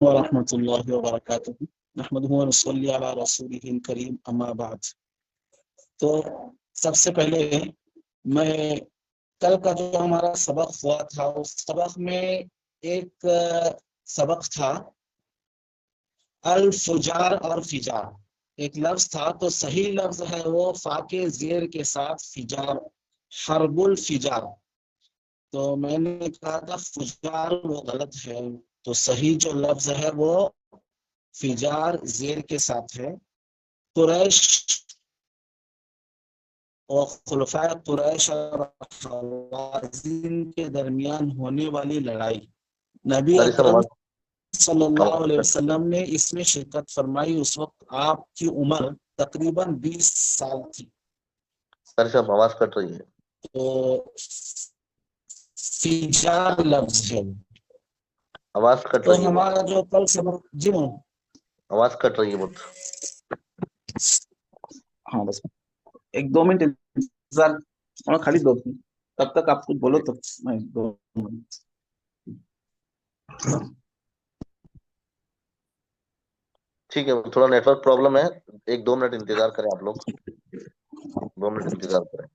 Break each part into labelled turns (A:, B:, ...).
A: ورحمۃ اللہ وبرکاتہ نحمدہ و نصلی علی رسولہ الکریم اما بعد۔ تو سب سے پہلے میں کل کا جو ہمارا سبق ہوا تھا اس سبق میں ایک سبق تھا الفجار اور فجار، ایک لفظ تھا، تو صحیح لفظ ہے وہ فا کے زیر کے ساتھ فجار، حرب الفجار۔ تو میں نے کہا تھا فجار وہ غلط ہے، تو صحیح جو لفظ ہے وہ فجار زیر کے ساتھ ہے۔ قریش اور خلفائے قریش اور حوازن کے درمیان ہونے والی لڑائی، نبی اکرم صلی اللہ علیہ وسلم نے اس میں شرکت فرمائی۔ اس وقت آپ کی عمر تقریباً 20 سال تھی۔
B: سر صاحب آواز کٹ رہی ہے۔
A: تو فجار لفظ ہے،
B: آواز کٹ
A: تو
B: رہی ہے،
A: ہمارا جو کل سبق جی
B: آواز کٹ رہی ہے بہت۔
A: ہاں بس ایک دو منٹ انتظار، خالی 2 منٹ، تب تک آپ کچھ بولو تو میں 2 منٹ۔
B: ٹھیک ہے، تھوڑا نیٹ ورک پرابلم ہے، 1-2 منٹ انتظار کریں آپ لوگ، 2 منٹ انتظار کریں۔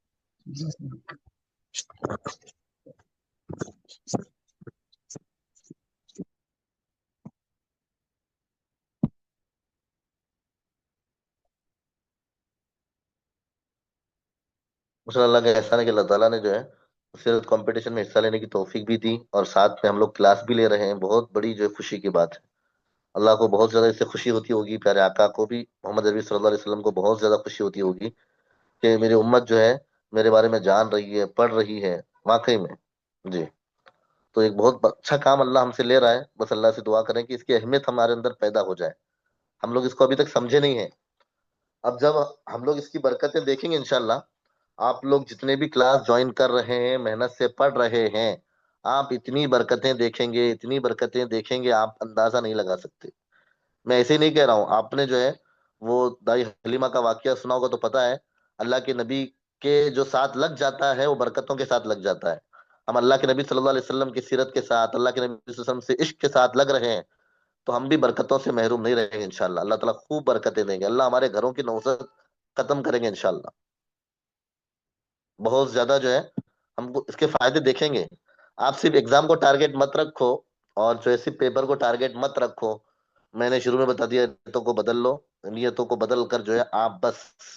B: ماشاء اللہ کا احسان ہے کہ اللہ تعالیٰ نے جو ہے سیرت کمپٹیشن میں حصہ لینے کی توفیق بھی دی، اور ساتھ میں ہم لوگ کلاس بھی لے رہے ہیں، بہت بڑی جو ہے خوشی کی بات ہے۔ اللہ کو بہت زیادہ اس سے خوشی ہوتی ہوگی، پیارے آقا کو بھی، محمد عربی صلی اللہ علیہ وسلم کو بہت زیادہ خوشی ہوتی ہوگی کہ میری امت جو ہے میرے بارے میں جان رہی ہے، پڑھ رہی ہے واقعی میں۔ جی، تو ایک بہت اچھا کام اللہ ہم سے لے رہا ہے، بس اللہ سے دعا کریں کہ اس کی اہمیت ہمارے اندر پیدا ہو جائے۔ ہم لوگ اس کو ابھی تک سمجھے نہیں ہیں، اب جب ہم لوگ اس کی برکتیں دیکھیں گے انشاءاللہ، آپ لوگ جتنے بھی کلاس جوائن کر رہے ہیں، محنت سے پڑھ رہے ہیں، آپ اتنی برکتیں دیکھیں گے، اتنی برکتیں دیکھیں گے، آپ اندازہ نہیں لگا سکتے۔ میں ایسے ہی نہیں کہہ رہا ہوں، آپ نے جو ہے وہ دائی حلیمہ کا واقعہ سنا ہوگا تو پتا ہے، اللہ کے نبی کے جو ساتھ لگ جاتا ہے وہ برکتوں کے ساتھ لگ جاتا ہے۔ ہم اللہ کے نبی صلی اللہ علیہ وسلم کی سیرت کے ساتھ، اللہ کے نبی صلی اللہ علیہ وسلم سے عشق کے ساتھ لگ رہے ہیں، تو ہم بھی برکتوں سے محروم نہیں رہیں گے انشاءاللہ۔ اللہ تعالیٰ خوب برکتیں دیں گے، اللہ ہمارے گھروں کی نوسط ختم کریں گے انشاءاللہ۔ بہت زیادہ جو ہے ہم کو اس کے فائدے دیکھیں گے۔ آپ صرف ایگزام کو ٹارگیٹ مت رکھو، اور جو ہے صرف پیپر کو ٹارگیٹ مت رکھو۔ میں نے شروع میں بتا دیا، نیتوں کو بدل لو، نیتوں کو بدل کر جو ہے آپ بس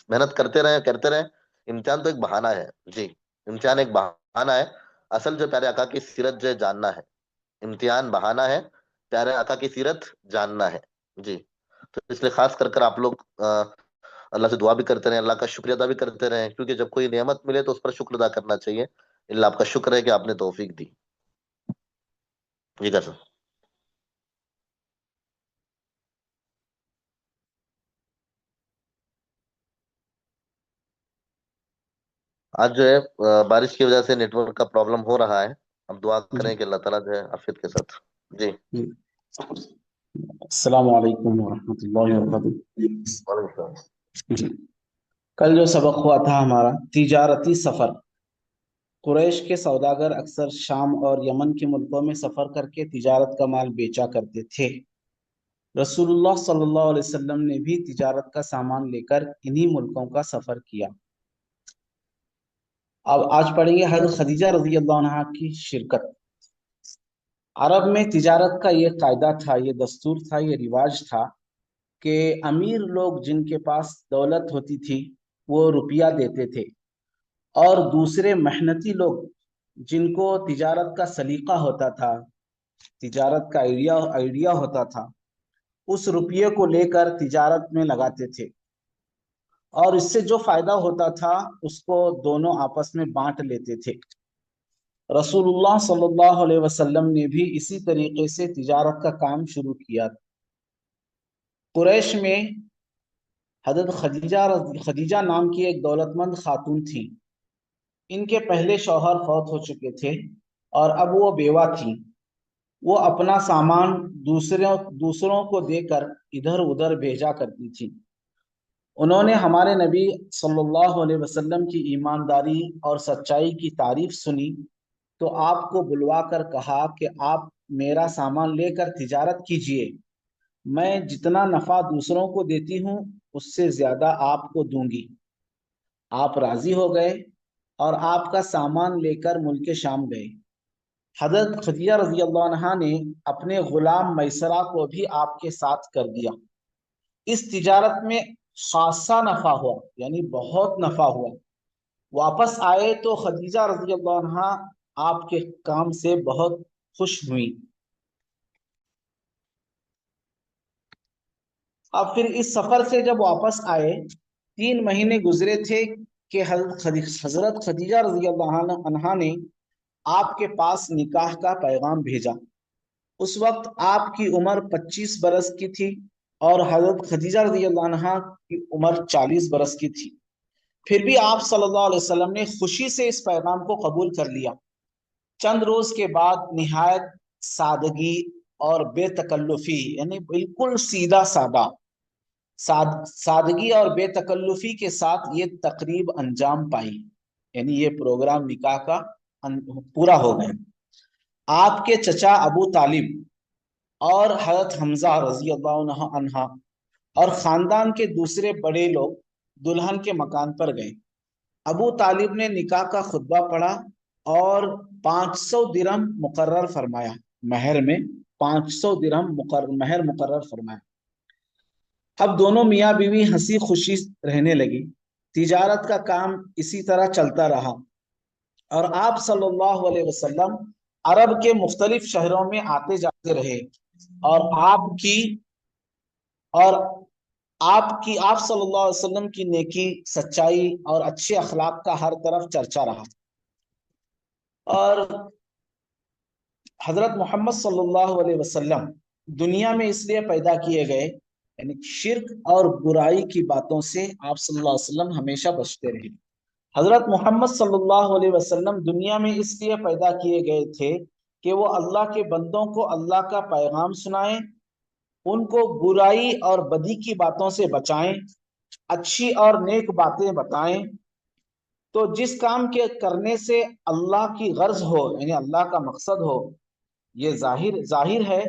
B: محنت کرتے رہیں کرتے رہیں۔ امتحان تو ایک بہانہ ہے، جی امتحان ایک بہانہ ہے، اصل جو پیارے آقا کی سیرت جو ہے جاننا ہے۔ امتحان بہانہ ہے، پیارے آقا کی سیرت جاننا ہے، جی۔ تو اس لیے خاص کر آپ لوگ اللہ سے دعا بھی کرتے رہیں، اللہ کا شکریہ ادا بھی کرتے رہیں، کیونکہ جب کوئی نعمت ملے تو اس پر شکر ادا کرنا چاہیے۔ اللہ آپ کا شکر ہے کہ آپ نے توفیق دی۔ جی سر، آج جو ہے بارش کی وجہ سے نیٹ ورک کا پرابلم ہو رہا ہے، اب دعا کریں کہ اللہ تعالیٰ جو ہے عافیت کے ساتھ۔ جی
A: السلام علیکم ورحمۃ اللہ وبرکاتہ۔
B: وعلیکم السلام۔
A: جی، کل جو سبق ہوا تھا ہمارا تجارتی سفر، قریش کے سوداگر اکثر شام اور یمن کے ملکوں میں سفر کر کے تجارت کا مال بیچا کرتے تھے۔ رسول اللہ صلی اللہ علیہ وسلم نے بھی تجارت کا سامان لے کر انہی ملکوں کا سفر کیا۔ اب آج پڑھیں گے حضرت خدیجہ رضی اللہ عنہا کی شرکت۔ عرب میں تجارت کا یہ قاعدہ تھا، یہ دستور تھا، یہ رواج تھا کہ امیر لوگ جن کے پاس دولت ہوتی تھی وہ روپیہ دیتے تھے، اور دوسرے محنتی لوگ جن کو تجارت کا سلیقہ ہوتا تھا، تجارت کا آئیڈیا ہوتا تھا، اس روپیے کو لے کر تجارت میں لگاتے تھے، اور اس سے جو فائدہ ہوتا تھا اس کو دونوں آپس میں بانٹ لیتے تھے۔ رسول اللہ صلی اللہ علیہ وسلم نے بھی اسی طریقے سے تجارت کا کام شروع کیا۔ قریش میں حضرت خدیجہ نام کی ایک دولت مند خاتون تھی۔ ان کے پہلے شوہر فوت ہو چکے تھے اور اب وہ بیوہ تھیں۔ وہ اپنا سامان دوسروں کو دے کر ادھر ادھر بھیجا کرتی تھی۔ انہوں نے ہمارے نبی صلی اللہ علیہ وسلم کی ایمانداری اور سچائی کی تعریف سنی، تو آپ کو بلوا کر کہا کہ آپ मेरा सामान लेकर तिजारत कीजिए, मैं जितना नफा दूसरों को देती हूँ उससे ज्यादा आपको दूंगी। आप राजी हो गए और आपका सामान लेकर मुल्क शाम गए। हजरत खदीजा रजी अल्लाह अन्हा ने अपने गुलाम मैसरा को भी आपके साथ कर दिया। इस तिजारत में खासा नफा हुआ, यानी बहुत नफा हुआ। वापस आए तो खदीजा रजी अल्लाह अन्हा आपके काम से बहुत खुश हुई। अब फिर इस सफर से जब वापस आए, 3 महीने गुजरे थे कि हजरत खदीजा रजी अल्लाह अन्हा ने आपके पास निकाह का पैगाम भेजा। उस वक्त आपकी उम्र 25 बरस की थी और हजरत खदीजा रजी अल्लाह अन्हा की उम्र 40 बरस की थी। फिर भी आप सल्लल्लाहु अलैहि वसल्लम ने खुशी से इस पैगाम को कबूल कर लिया। चंद रोज के बाद निहायत सादगी और बेतकल्लुफी, यानी बिल्कुल सीधा सादा, सादगी और बेतकल्लुफी के साथ ये तकरीब अंजाम पाई, यानी ये प्रोग्राम निकाह का पूरा हो गया। आपके चचा अबू तालिब और हजरत हमजा रजी अल्लाह अन्हा और खानदान के दूसरे बड़े लोग दुल्हन के मकान पर गए। अबू तालिब ने निकाह का खुतबा पढ़ा और 500 दिरहम मुकर्रर फरमाया। महर में 500 दिरहम महर मुकर्रर फरमाया। अब दोनों मियाँ बीवी हंसी खुशी रहने लगी। तिजारत का काम इसी तरह चलता रहा और आप सल्लल्लाहु अलैहि वसल्लम अरब के मुख्तलिफ शहरों में आते जाते रहे और और आप सल्लल्लाहु अलैहि वसल्लम की नेकी, सच्चाई और अच्छे अखलाक का हर तरफ चर्चा रहा। और हजरत मोहम्मद सल्लल्लाहु अलैहि वसल्लम दुनिया में इसलिए पैदा किए गए, यानी शिर्क और बुराई की बातों से आप सल्लल्लाहु अलैहि वसल्लम हमेशा बचते रहे। हजरत मोहम्मद सल्लल्लाहु अलैहि वसल्लम दुनिया में इसलिए पैदा किए गए थे कि वो अल्लाह के बंदों को अल्लाह का पैगाम सुनाएं, उनको बुराई और बदी की बातों से बचाएं, अच्छी और नेक बातें बताएं। तो जिस काम के करने से अल्लाह की गर्ज हो, यानी अल्लाह का मकसद हो, ये जाहिर जाहिर है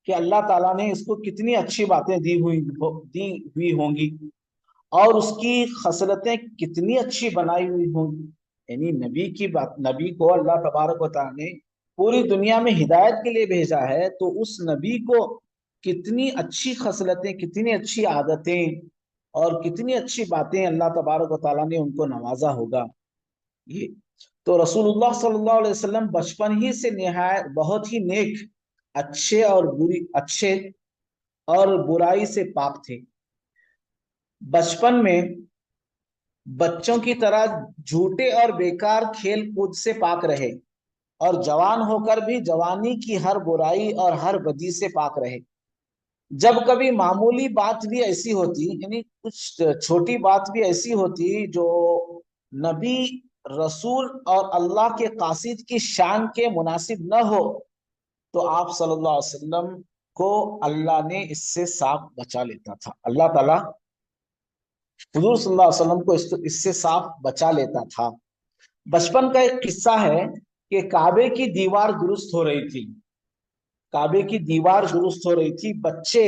A: कि अल्लाह ताला ने इसको कितनी अच्छी बातें दी हुई होंगी और उसकी खसलतें कितनी अच्छी बनाई हुई होंगी। यानी नबी को अल्लाह तबारक व तआला ने पूरी दुनिया में हिदायत के लिए भेजा है, तो उस नबी को कितनी अच्छी खसलतें, कितनी अच्छी आदतें और कितनी अच्छी बातें अल्लाह तबारक व तआला ने उनको नवाजा होगा। ये तो रसूलुल्लाह सल्लल्लाहु अलैहि वसल्लम बचपन ही से निहायत बहुत ही नेक, अच्छे और बुराई से पाक थे। बचपन में बच्चों की तरह झूठे और बेकार खेल कूद से पाक रहे और जवान होकर भी जवानी की हर बुराई और हर बदी से पाक रहे। जब कभी मामूली बात भी ऐसी होती, यानी कुछ छोटी बात भी ऐसी होती जो नबी, रसूल और अल्लाह के कासिद की शान के मुनासिब न हो, तो आप सल्लल्लाहु अलैहि वसल्लम को अल्लाह ने इससे साफ बचा लेता था। अल्लाह ताला हुजूर सल्लल्लाहु अलैहि वसल्लम को इससे साफ बचा लेता था। बचपन का एक किस्सा है कि काबे की दीवार दुरुस्त हो रही थी। काबे की दीवार दुरुस्त हो रही थी। बच्चे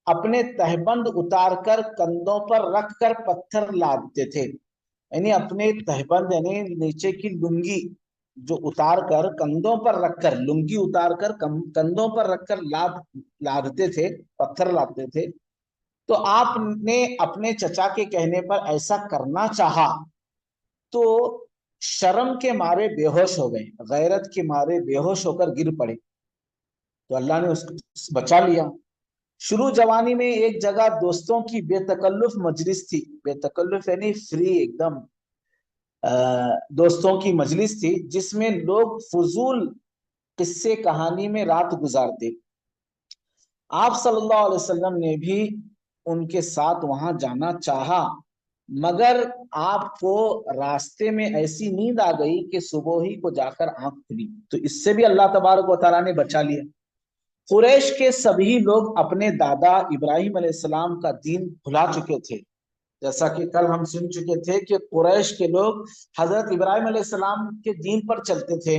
A: अपने तहबंद उतार कर कंधों पर रख कर पत्थर लादते थे, यानी अपने तहबंद यानी नीचे की लुंगी जो उतार कर कंधों पर रखकर, लुंगी उतार कर कंधों पर रखकर लादते थे, पत्थर लादते थे। तो आपने अपने चचा के कहने पर ऐसा करना चाहा तो शर्म के मारे बेहोश हो गए, गैरत के मारे बेहोश होकर गिर पड़े। तो अल्लाह ने उसको बचा लिया। शुरू जवानी में एक जगह दोस्तों की बेतकल्लुफ मजलिस थी। बेतकल्लुफ यानी फ्री, एकदम दोस्तों की मजलिस थी जिसमें लोग फजूल किस्से कहानी में रात गुजारते। आप सल्लल्लाहु अलैहि वसल्लम ने भी उनके साथ वहां जाना चाहा, मगर आपको रास्ते में ऐसी नींद आ गई कि सुबह ही को जाकर आंख खुली। तो इससे भी अल्लाह तबारक व तआला ने बचा लिया। कुरैश के सभी लोग अपने दादा इब्राहिम अलैहिस्सलाम का दीन भुला चुके थे। जैसा कि कल हम सुन चुके थे कि कुरैश के लोग हजरत इब्राहिम अलैहिस्सलाम के दीन पर चलते थे।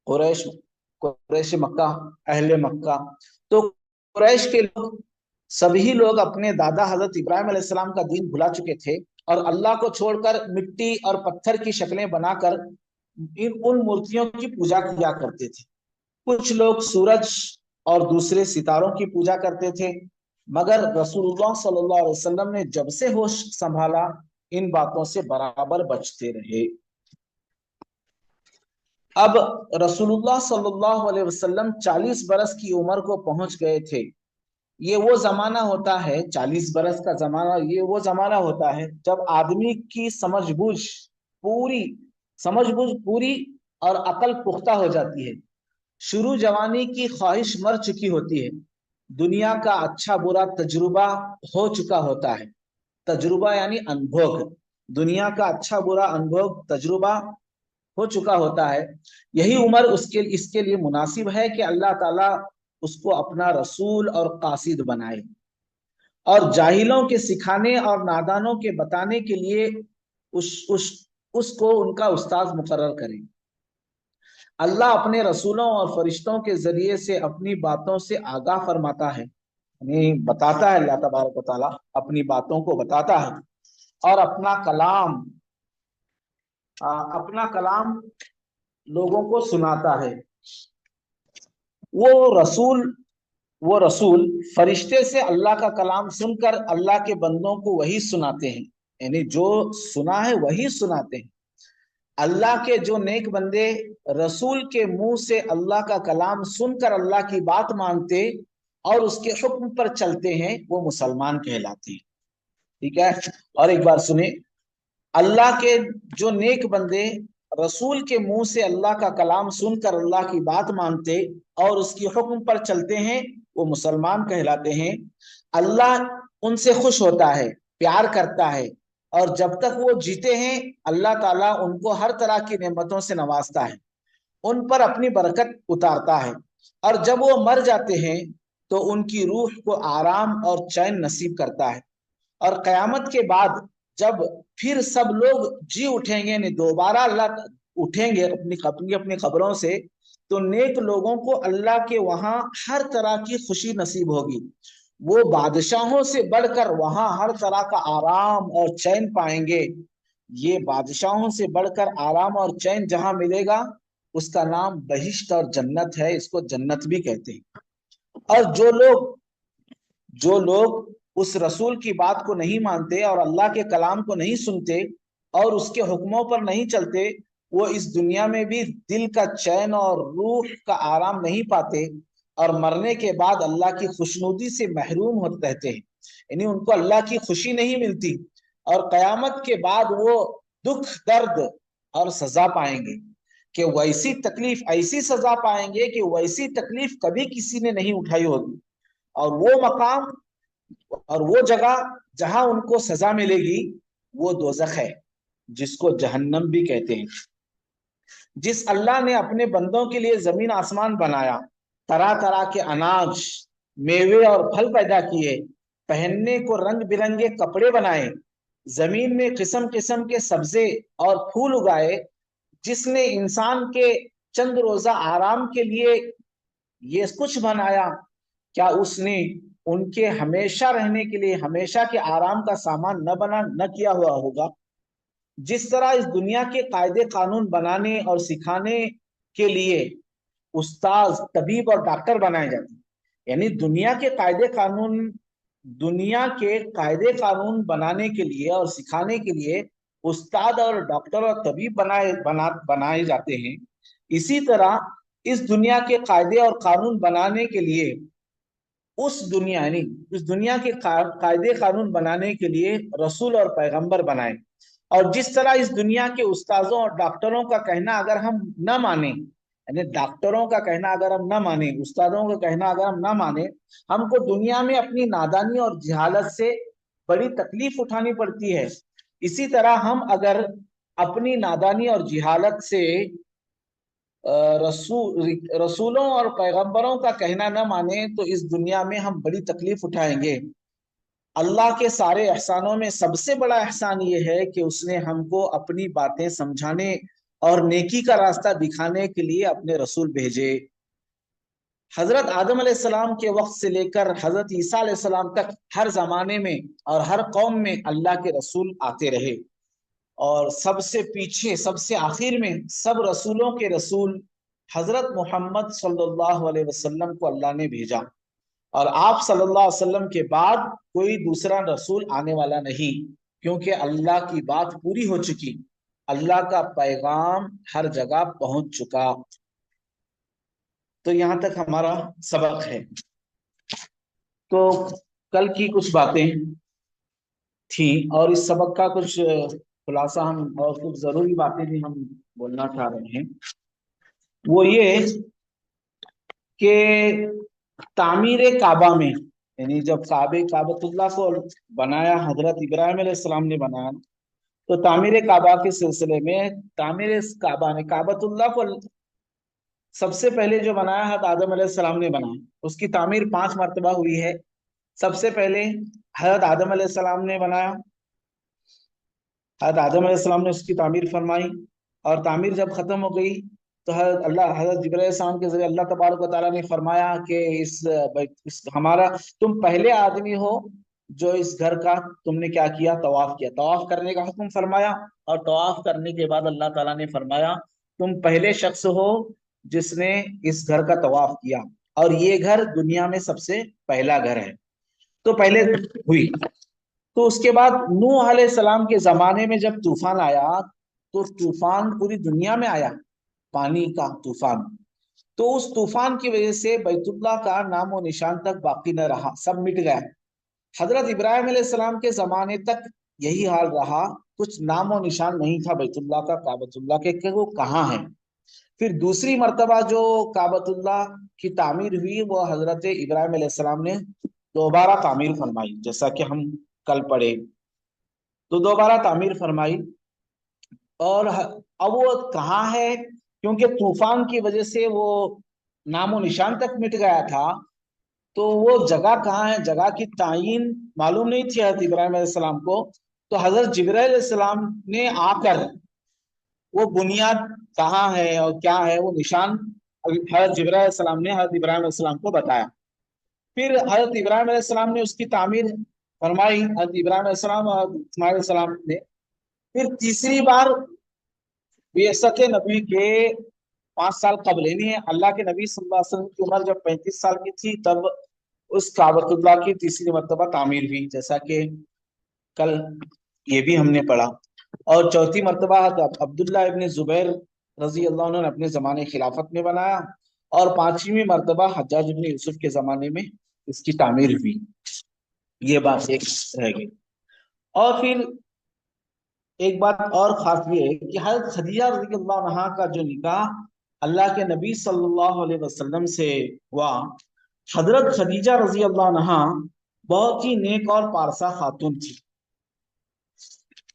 A: कुरैश कुरैश मक्का, अहले मक्का। तो कुरैश के लोग, सभी लोग अपने दादा हजरत इब्राहिम अलैहिस्सलाम का दीन भुला चुके थे और अल्लाह को छोड़कर मिट्टी और पत्थर की शक्लें बनाकर उन मूर्तियों की पूजा किया करते थे। कुछ लोग सूरज और दूसरे सितारों की पूजा करते थे, मगर रसूलुल्लाह सल्लल्लाहु अलैहि वसल्लम ने जब से होश संभाला इन बातों से बराबर बचते रहे। अब रसूलुल्लाह सल्लल्लाहु अलैहि वसल्लम 40 बरस की उम्र को पहुंच गए थे। ये वो जमाना होता है, 40 बरस का जमाना, ये वो जमाना होता है जब आदमी की समझबूझ पूरी और अकल पुख्ता हो जाती है। शुरू जवानी की ख्वाहिश मर चुकी होती है। दुनिया का अच्छा बुरा तजुर्बा हो चुका होता है। तजुर्बा यानी अनुभव, दुनिया का अच्छा बुरा अनुभव तजुर्बा हो चुका होता है। यही उम्र इसके लिए मुनासिब है कि अल्लाह ताला उसको अपना रसूल और कासिद बनाए और जाहिलों के सिखाने और नादानों के बताने के लिए उसको उनका उस्ताद मुकर्रर करे। अल्लाह अपने रसूलों और फरिश्तों के जरिए से अपनी बातों से आगाह फरमाता है, यानी बताता है। अल्लाह तबारक व तआला अपनी बातों को बताता है और अपना कलाम लोगों को सुनाता है। वो रसूल फरिश्ते से अल्लाह का कलाम सुनकर अल्लाह के बंदों को वही सुनाते हैं, यानी जो सुना है वही सुनाते हैं। अल्लाह के जो नेक बंदे रसूल के मुंह से अल्लाह का कलाम सुनकर अल्लाह की बात मानते और उसके हुक्म पर चलते हैं, वो मुसलमान कहलाते हैं। ठीक है, और एक बार सुने, अल्लाह के जो नेक बंदे रसूल के मुंह से अल्लाह का कलाम सुनकर अल्लाह की बात मानते और उसकी हुक्म पर चलते हैं, वो मुसलमान कहलाते हैं। अल्लाह उनसे खुश होता है, प्यार करता है और जब तक वो जीते हैं अल्लाह ताला उनको हर तरह की नेमतों से नवाजता है, उन पर अपनी बरकत उतारता है और जब वो मर जाते हैं तो उनकी रूह को आराम और चैन नसीब करता है। और कयामत के बाद जब फिर सब लोग जी उठेंगे, यानी दोबारा अल्लाह उठेंगे अपनी अपनी कब्रों से, तो नेक लोगों को अल्लाह के वहां हर तरह की खुशी नसीब होगी। वो बादशाहों से बढ़कर वहां हर तरह का आराम और चैन पाएंगे। ये बादशाहों से बढ़कर आराम और चैन जहां मिलेगा उसका नाम बहिश्त और जन्नत है, इसको जन्नत भी कहते हैं। और जो लोग उस रसूल की बात को नहीं मानते और अल्लाह के कलाम को नहीं सुनते और उसके हुक्मों पर नहीं चलते, वो इस दुनिया में भी दिल का चैन और रूह का आराम नहीं पाते और मरने के बाद अल्लाह की खुशनुदी से महरूम होते रहते हैं, यानी उनको अल्लाह की खुशी नहीं मिलती और कयामत के बाद वो दुख, दर्द और सजा पाएंगे कि वैसी तकलीफ, ऐसी सजा पाएंगे कि वैसी तकलीफ कभी किसी ने नहीं उठाई होगी। और वो मकाम और वो जगह जहां उनको सजा मिलेगी वो दोजख है, जिसको जहन्नम भी कहते हैं। जिस अल्लाह ने अपने बंदों के लिए जमीन आसमान बनाया, तरह तरह के अनाज, मेवे और फल पैदा किए, पहनने को रंग बिरंगे कपड़े बनाए, जमीन में किस्म किस्म के सब्जे और फूल उगाए, जिसने इंसान के चंद रोजा आराम के लिए ये कुछ बनाया, क्या उसने उनके हमेशा रहने के लिए हमेशा के आराम का सामान न किया हुआ होगा? जिस तरह इस दुनिया के कायदे कानून बनाने और सिखाने के लिए उस्ताद, तबीब और डॉक्टर बनाए जाते हैं, यानी दुनिया के कायदे कानून बनाने के लिए और सिखाने के लिए उस्ताद और डॉक्टर और तबीब बनाए जाते हैं, इसी तरह इस दुनिया के कायदे और कानून बनाने के लिए इस दुनिया के कायदे कानून बनाने के लिए रसूल और पैगंबर बनाए। और जिस तरह इस दुनिया के उस्तादों और डॉक्टरों का कहना अगर हम न माने, यानी डॉक्टरों का कहना अगर हम न माने, उस्तादों का कहना अगर हम न माने, हमको दुनिया में अपनी नादानी और जहालत से बड़ी तकलीफ उठानी पड़ती है। इसी तरह हम अगर अपनी नादानी और जहालत से रसूलों और पैगंबरों का कहना न माने तो इस दुनिया में हम बड़ी तकलीफ उठाएंगे। अल्लाह के सारे एहसानों में सबसे बड़ा एहसान ये है कि उसने हमको अपनी बातें समझाने और नेकी का रास्ता दिखाने के लिए अपने रसूल भेजे। حضرت آدم علیہ السلام کے وقت سے لے کر حضرت عیسیٰ علیہ السلام تک ہر زمانے میں اور ہر قوم میں اللہ کے رسول آتے رہے، اور سب سے پیچھے سب سے آخر میں سب رسولوں کے رسول حضرت محمد صلی اللہ علیہ وسلم کو اللہ نے بھیجا، اور آپ صلی اللہ علیہ وسلم کے بعد کوئی دوسرا رسول آنے والا نہیں، کیونکہ اللہ کی بات پوری ہو چکی، اللہ کا پیغام ہر جگہ پہنچ چکا۔ تو یہاں تک ہمارا سبق ہے۔ تو کل کی کچھ باتیں تھیں، اور اس سبق کا کچھ خلاصہ ہم اور کچھ ضروری باتیں بھی ہم بولنا چاہ رہے ہیں۔ وہ یہ کہ تعمیر کعبہ میں، یعنی جب کعبۃ اللہ کو بنایا، حضرت ابراہیم علیہ السلام نے بنایا، تو تعمیر کعبہ کے سلسلے میں تعمیر کعبہ نے کعبۃ اللہ کو سب سے پہلے جو بنایا حضرت آدم علیہ السلام نے بنایا، اس کی تعمیر 5 مرتبہ ہوئی ہے۔ سب سے پہلے حضرت آدم علیہ السلام نے بنایا، حضرت آدم علیہ السلام نے اس کی تعمیر فرمائی، اور تعمیر جب ختم ہو گئی تو حضرت جبرائیل علیہ السلام کے ذریعے اللہ تبارک و تعالیٰ نے فرمایا کہ ہمارا تم پہلے آدمی ہو جو اس گھر کا تم نے کیا کیا، طواف کیا، طواف کرنے کا حکم فرمایا، اور طواف کرنے کے بعد اللہ تعالیٰ نے فرمایا تم پہلے شخص ہو جس نے اس گھر کا طواف کیا، اور یہ گھر دنیا میں سب سے پہلا گھر ہے۔ تو پہلے ہوئی، تو اس کے بعد نوح علیہ السلام کے زمانے میں جب طوفان آیا، تو طوفان پوری دنیا میں آیا، پانی کا طوفان، تو اس طوفان کی وجہ سے بیت اللہ کا نام و نشان تک باقی نہ رہا، سب مٹ گیا۔ حضرت ابراہیم علیہ السلام کے زمانے تک یہی حال رہا، کچھ نام و نشان نہیں تھا بیت اللہ کا، کعبۃ اللہ کے کہ وہ کہاں ہے۔ پھر دوسری مرتبہ جو کعبۃ اللہ کی تعمیر ہوئی، وہ حضرت ابراہیم علیہ السلام نے دوبارہ تعمیر فرمائی، جیسا کہ ہم کل پڑھے، تو دوبارہ تعمیر فرمائی، اور اب وہ کہاں ہے، کیونکہ طوفان کی وجہ سے وہ نام و نشان تک مٹ گیا تھا، تو وہ جگہ کہاں ہے، جگہ کی تعین معلوم نہیں تھی حضرت ابراہیم علیہ السلام کو۔ تو حضرت جبرائیل علیہ السلام نے آ کر وہ بنیاد کہاں ہے اور کیا ہے، وہ نشان حضرت جبرائیل علیہ السلام نے حضرت ابراہیم علیہ السلام کو بتایا۔ پھر حضرت ابراہیم علیہ السلام نے اس کی تعمیر فرمائی، حضرت ابراہیم علیہ السلام اور اسماعیل علیہ السلام نے۔ پھر تیسری بار بعثت نبی کے 5 سال قبل، یعنی اللہ کے نبی صلی اللہ علیہ وسلم کی عمر جب 35 سال کی تھی، تب اس کعبۃ اللہ کی تیسری مرتبہ تعمیر ہوئی، جیسا کہ کل یہ بھی ہم نے پڑھا۔ اور چوتھی مرتبہ عبداللہ ابن زبیر رضی اللہ عنہ نے اپنے زمانے خلافت میں بنایا، اور 5ویں مرتبہ حجاج ابن یوسف کے زمانے میں اس کی تعمیر ہوئی۔ یہ بات ایک رہ گئی۔ اور پھر ایک بات اور خاص یہ ہے کہ حضرت خدیجہ رضی اللہ عنہا کا جو نکاح اللہ کے نبی صلی اللہ علیہ وسلم سے ہوا، حضرت خدیجہ رضی اللہ عنہا بہت ہی نیک اور پارسا خاتون تھی،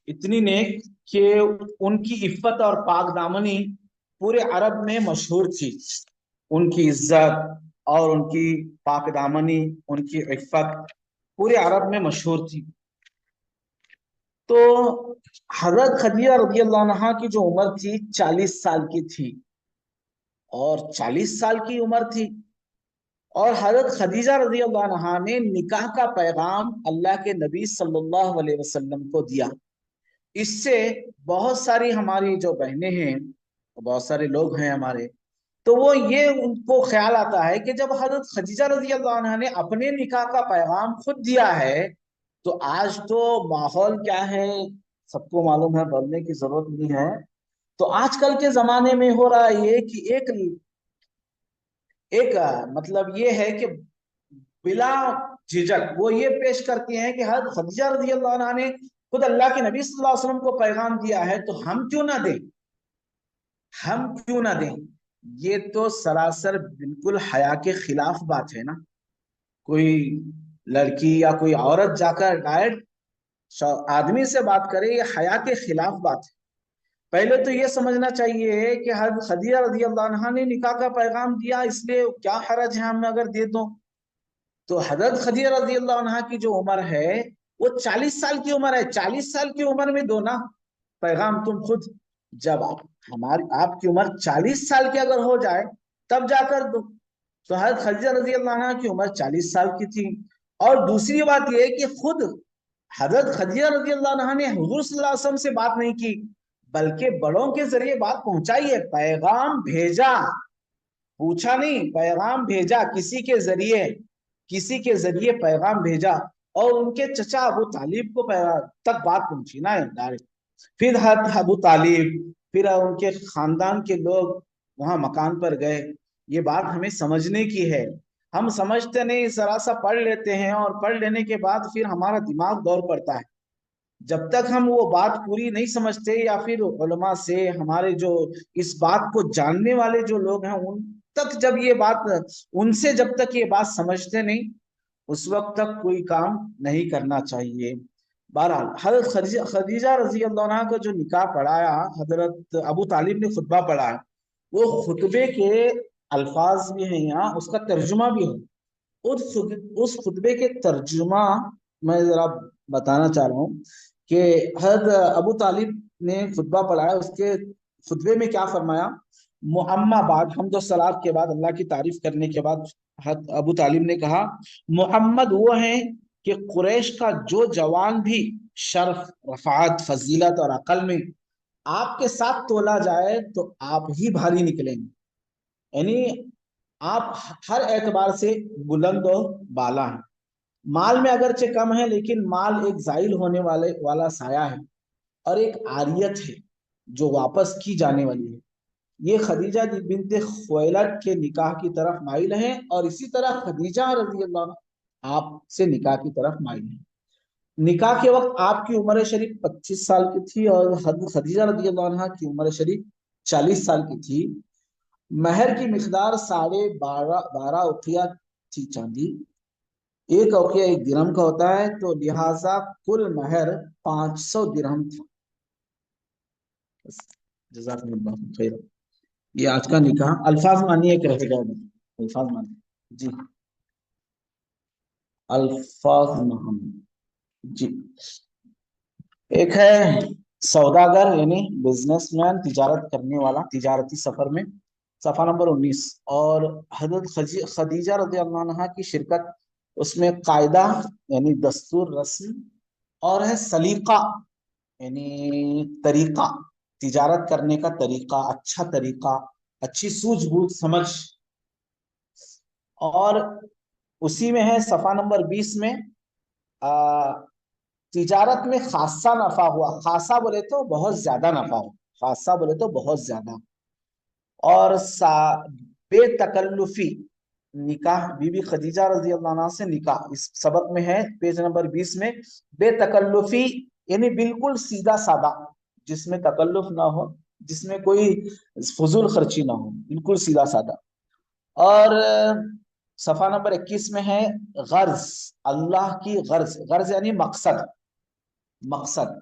A: اتنی نیک کہ ان کی عفت اور پاک دامنی پورے عرب میں مشہور تھی، ان کی عزت اور ان کی پاک دامنی، ان کی عفت پورے عرب میں مشہور تھی۔ تو حضرت خدیجہ رضی اللہ عنہا کی جو عمر تھی 40 سال کی تھی، اور 40 سال کی عمر تھی، اور حضرت خدیجہ رضی اللہ عنہا نے نکاح کا پیغام اللہ کے نبی صلی اللہ علیہ وسلم کو دیا۔ اس سے بہت ساری ہماری جو بہنیں ہیں، بہت سارے لوگ ہیں ہمارے، تو وہ یہ ان کو خیال آتا ہے کہ جب حضرت خدیجہ رضی اللہ عنہا نے اپنے نکاح کا پیغام خود دیا ہے، تو آج تو ماحول کیا ہے سب کو معلوم ہے، بولنے کی ضرورت نہیں ہے۔ تو آج کل کے زمانے میں ہو رہا ہے یہ کہ ایک مطلب یہ ہے کہ بلا جھجک وہ یہ پیش کرتی ہیں کہ حضرت خدیجہ رضی اللہ عنہا نے خود اللہ کے نبی صلی اللہ علیہ وسلم کو پیغام دیا ہے، تو ہم کیوں نہ دیں، ہم کیوں نہ دیں۔ یہ تو سراسر بالکل حیا کے خلاف بات ہے نا۔ کوئی لڑکی یا کوئی عورت جا کر ڈائریکٹ آدمی سے بات کرے، یہ حیا کے خلاف بات ہے۔ پہلے تو یہ سمجھنا چاہیے کہ حضرت خدیجہ رضی اللہ عنہا نے نکاح کا پیغام دیا، اس لیے کیا حرج ہے ہم اگر دے دوں۔ تو حضرت خدیجہ رضی اللہ عنہا کی جو عمر ہے وہ 40 سال کی عمر ہے، 40 سال کی عمر میں دو نا پیغام تم خود۔ جب آپ کی عمر 40 سال کی اگر ہو جائے تب جا کر دو۔ तो हज़रत खदीजा रजी अल्लाह अन्हा की उम्र 40 साल की थी। और दूसरी बात यह है कि खुद हजरत खदीजा रजी अल्लाह अन्हा ने हुजूर सल्लल्लाहु अलैहि वसल्लम से बात नहीं की, बल्कि बड़ों के जरिए बात पहुंचाई है, पैगाम भेजा, पूछा नहीं, पैगाम भेजा, किसी के जरिए पैगाम भेजा। और उनके चचा अबू तालिब को तक बात पहुंची ना डायरेक्ट। फिर अबू तालिब, फिर उनके खानदान के लोग वहां मकान पर गए। ये बात हमें समझने की है। हम समझते नहीं, जरा सा पढ़ लेते हैं और पढ़ लेने के बाद फिर हमारा दिमाग दौड़ पड़ता है। जब तक हम वो बात पूरी नहीं समझते, या फिर उलमा से हमारे जो इस बात को जानने वाले जो लोग हैं उन तक जब ये बात उनसे जब तक ये बात समझते नहीं, उस वक्त तक कोई काम नहीं करना चाहिए। बहरहाल हजरत खदीजा रजी अल्लाह अन्हा का जो निकाह पढ़ाया, हजरत अबू तालिब ने खुतबा पढ़ाया, वो खुतबे के अल्फाज भी हैं यहाँ, उसका तर्जुमा भी है। उस खुतबे के तर्जुमा मैं जरा बताना चाह रहा हूँ कि हजरत अबू तालिब ने खुतबा पढ़ाया। उसके खुतबे में क्या फरमाया? मुअम्मा बाद, हम तो सलात के बाद, अल्लाह की तारीफ करने के बाद, हजरत अबू तालिब ने कहा, मोहम्मद वो हैं कि कुरैश का जो जवान भी शर्फ, रफात, फजीलत और अकल में आपके साथ तोला जाए तो आप ही भारी निकलेंगे। यानी आप हर एतबार से बुलंद और बाला हैं। माल में अगरचे कम है, लेकिन माल एक जाइल होने वाला साया है, और एक आरियत है जो वापस की जाने वाली है। ये खदीजा बिनते खुवैलद के निकाह की तरफ माइल हैं, और इसी तरह खदीजा रजी अल्लाह अन्हा आपसे निकाह की तरफ माइल हैं। निकाह के वक्त आपकी उम्र शरीफ 25 साल की थी, और खदीजा रजी अल्लाह अन्हा की उम्र शरीफ 40 साल की थी। महर की मिकदार 12.5 उकिया थी चांदी। एक औकिया 1 दिरहम का होता है, तो लिहाजा कुल महर 500 दिरहम था। जज़ाकल्लाह खैर। ये आज का निकाह। अल्फाज मानिए एक रहेगा, अल्फाज मानिए जी, अल्फाज मान जी। एक है सौदागर, यानी बिजनेसमैन, तिजारत करने वाला, तिजारती सफर में, सफा नंबर 19। और हजरत खदीजा रज़ी अल्लाह अन्हा की शिरकत उसमें कायदा यानी दस्तूर, रस्म, और है सलीका यानी तरीका, तिजारत करने का तरीका, अच्छा तरीका, अच्छी सूझबूझ समझ। और उसी में है सफा नंबर 20 में, आ, तिजारत में खासा नफा हुआ। खासा बोले तो बहुत ज्यादा नफा हो, खासा बोले तो बहुत ज्यादा। और बेतकल्लुफी निकाह, बीबी खदीजा रजी अल्लाह अन्हा से निकाह, इस सबक में है पेज नंबर 20 में। बेतकल्लुफी यानी बिल्कुल सीधा सादा, जिसमें तकल्लुफ ना हो, जिसमें कोई फजूल खर्ची ना हो, बिल्कुल सीधा सादा। और सफा नंबर 21 में है गर्ज, अल्लाह की गर्ज। गर्ज यानी मकसद, मकसद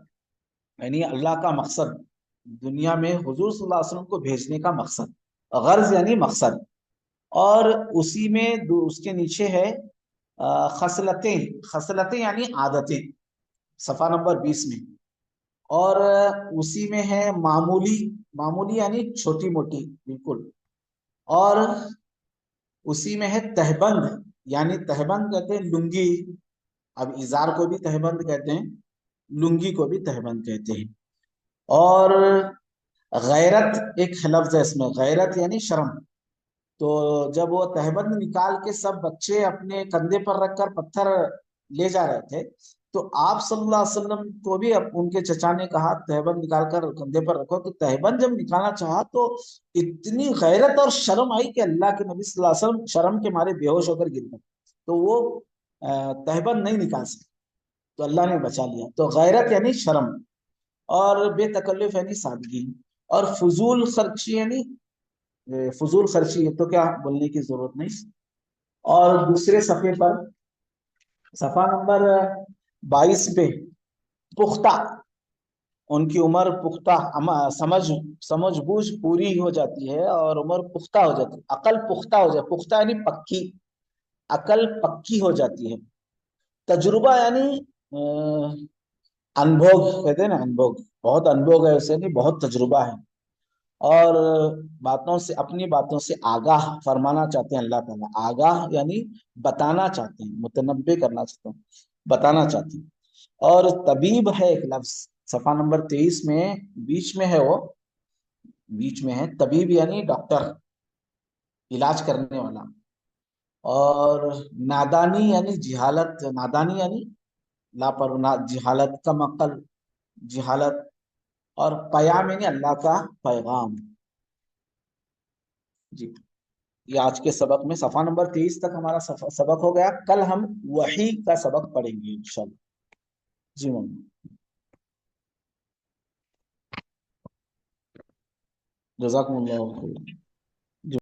A: यानी अल्लाह का मकसद, दुनिया में हुजूर सल्लल्लाहु अलैहि वसल्लम को भेजने का मकसद, गर्ज यानी मकसद। और उसी में उसके नीचे है खसलतें, खसलतें यानी आदतें, सफा नंबर 20 में। और उसी में है मामूली, मामूली यानी छोटी मोटी, बिल्कुल। और उसी में है तहबंद, यानी तहबंद कहते हैं लुंगी, अब इजार को भी तहबंद कहते हैं, लुंगी को भी तहबंद कहते हैं। और गैरत एक लफ्ज है इसमें, गैरत यानी शर्म। तो जब वो तहबंद निकाल के सब बच्चे अपने कंधे पर रखकर पत्थर ले जा रहे थे, तो आप सल्लल्लाहु अलैहि वसल्लम को भी उनके चचा ने कहा तहबंद निकाल कर कंधे पर रखो। तो तहबंद जब निकालना चाहा तो इतनी गैरत और शर्म आई कि अल्लाह के नबी सल्लल्लाहु अलैहि वसल्लम शर्म के मारे बेहोश होकर गिर गए। तो वो तहबंद नहीं निकाल सके, तो अल्लाह ने बचा लिया। तो गैरत यानी शर्म, और बेतकल्लुफ यानी सादगी, और फजूल खर्ची यानी फजूल खर्ची, ये तो क्या बोलने की जरूरत नहीं। और दूसरे सफे पर, सफा नंबर 22 पे, पुख्ता, उनकी उम्र पुख्ता, समझ समझ बूझ पूरी हो जाती है और उम्र पुख्ता हो जाती है, अकल पुख्ता हो जाती, पुख्ता यानी पक्की, अकल पक्की हो जाती है। तजुर्बा यानी अनुभव कहते हैं ना, अनुभव, बहुत अनुभव है उसे, नहीं बहुत तजुर्बा है। اور باتوں سے اپنی باتوں سے آگاہ فرمانا چاہتے ہیں اللہ تعالیٰ. آگاہ یعنی بتانا چاہتے ہیں، متنبع کرنا چاہتے ہیں، بتانا چاہتے ہیں. اور طبیب ہے ایک لفظ صفحہ نمبر 23 میں، بیچ میں ہے، وہ بیچ میں ہے. طبیب یعنی ڈاکٹر، علاج کرنے والا. اور نادانی یعنی جہالت، نادانی یعنی لاپرواہ، جہالت کا مقل، جہالت. اور پیام یعنی اللہ کا پیغام. جی، یہ آج کے سبق میں صفحہ نمبر 23 تک ہمارا سبق ہو گیا. کل ہم وحی کا سبق پڑھیں گے انشاءاللہ. جی میم، جزاکم اللہ خیر.